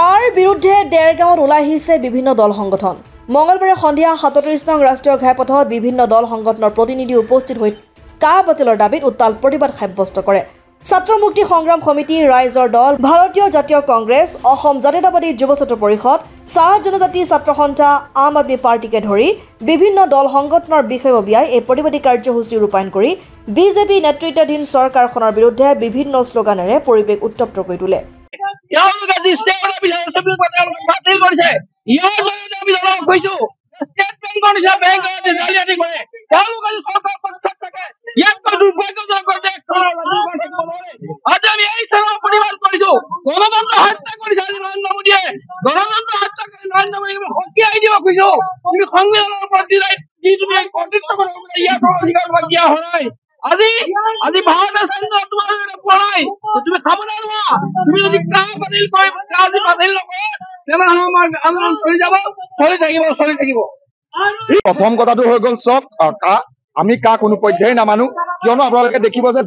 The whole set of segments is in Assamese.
কাৰ বিৰুদ্ধে দেৰগাঁৱত ওলাই আহিছে বিভিন্ন দল সংগঠন। মঙলবাৰে সন্ধিয়া ৩৭ নং ৰাষ্ট্ৰীয় ঘাইপথত বিভিন্ন দল সংগঠনৰ প্ৰতিনিধি উপস্থিত হৈ কা বাতিলৰ দাবীত উত্তাল প্ৰতিবাদ সাব্যস্ত কৰে। ছাত্ৰ মুক্তি সংগ্ৰাম সমিতি, ৰাইজৰ দল, ভাৰতীয় জাতীয় কংগ্ৰেছ, অসম জাতীয়তাবাদী যুৱ ছাত্ৰ পৰিষদ, চাহ জনজাতি ছাত্ৰ সন্থা, আম আদমি পাৰ্টিকে ধৰি বিভিন্ন দল সংগঠনৰ বিষয়ববীয়াই এই প্ৰতিবাদী কাৰ্যসূচী ৰূপায়ণ কৰি বিজেপি নেতৃত্বাধীন চৰকাৰখনৰ বিৰুদ্ধে বিভিন্ন শ্লোগানেৰে পৰিৱেশ উত্তপ্ত কৰি তোলে। আজি ভাৰত আছে তোমালোকে পঢ়াই তুমি খাব নোৱাৰা। তুমি যদি কাজ বাতিল নকৰে তেনেহ'লে আমাৰ আন্দোলন চলি থাকিব। প্ৰথম কথাটো হৈ গ'ল চক আমি কা কোনো পৰ্যায়ে নামানো, কিয়নো আপোনালোকে দেখিব যে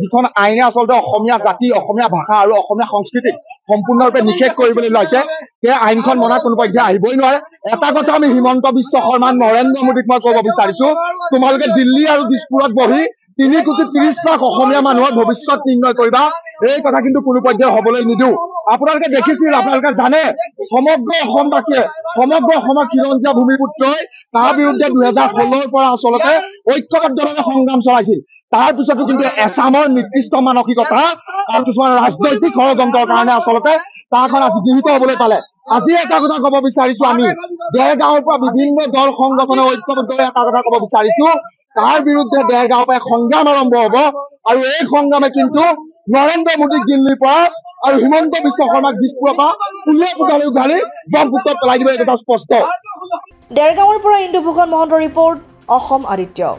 যিখন আইনে আচলতে অসমীয়া জাতি, অসমীয়া ভাষা আৰু অসমীয়া সংস্কৃতিক সম্পূৰ্ণৰূপে নিষেধ কৰিবলৈ ওলাইছে, সেই আইনখন মনা কোনো পৰ্যায়ে আহিবই নোৱাৰে। এটা কথা আমি হিমন্ত বিশ্ব শৰ্মা, নৰেন্দ্ৰ মোদীক মই ক'ব বিচাৰিছো, তোমালোকে দিল্লী আৰু দিছপুৰত বহি ৩,৩০,০০,০০০ অসমীয়া মানুহৰ ভৱিষ্যত নিৰ্ণয় কৰিবা, এই কথা কিন্তু কোনো পৰ্যায়ে হ'বলৈ নিদিওঁ। আপোনালোকে দেখিছিল, আপোনালোকে জানে সমগ্ৰ অসমবাসীয়ে, সমগ্ৰ অসমৰ খিলঞ্জীয়া ভূমিপুত্ৰই তাৰ বিৰুদ্ধে 2016ৰ পৰা আচলতে ঐক্যবদ্ধভাৱে সংগ্ৰাম চলাইছিল। তাৰ পিছতো কিন্তু এছামৰ নিকৃষ্ট মানসিকতা আৰু কিছুমান ৰাজনৈতিক ষড়যন্ত্ৰৰ কাৰণে আচলতে তাৰখন আজি গৃহীত হ'বলৈ পালে। আজি এটা কথা ক'ব বিচাৰিছো, আমি দেৰগাঁৱৰ পৰা বিভিন্ন দল সংগঠনৰ ঐক্যবদ্ধভাৱে এটা কথা ক'ব বিচাৰিছো, তাৰ বিৰুদ্ধে দেৰগাঁৱৰ পৰা সংগ্ৰাম আৰম্ভ হ'ব আৰু এই সংগ্ৰামে কিন্তু নৰেন্দ্ৰ মোদীক দিল্লীৰ পৰা আৰু হিমন্ত বিশ্ব শৰ্মাক দিছপুৰৰ পৰা উলিয়াই উঘালি ব্ৰহ্মপুত্ৰত পেলাই দিব, এই কথা স্পষ্ট। দেৰগাঁৱৰ পৰা ইন্দুভূষণ মহন্তৰ ৰিপৰ্ট, অসম আদিত্য।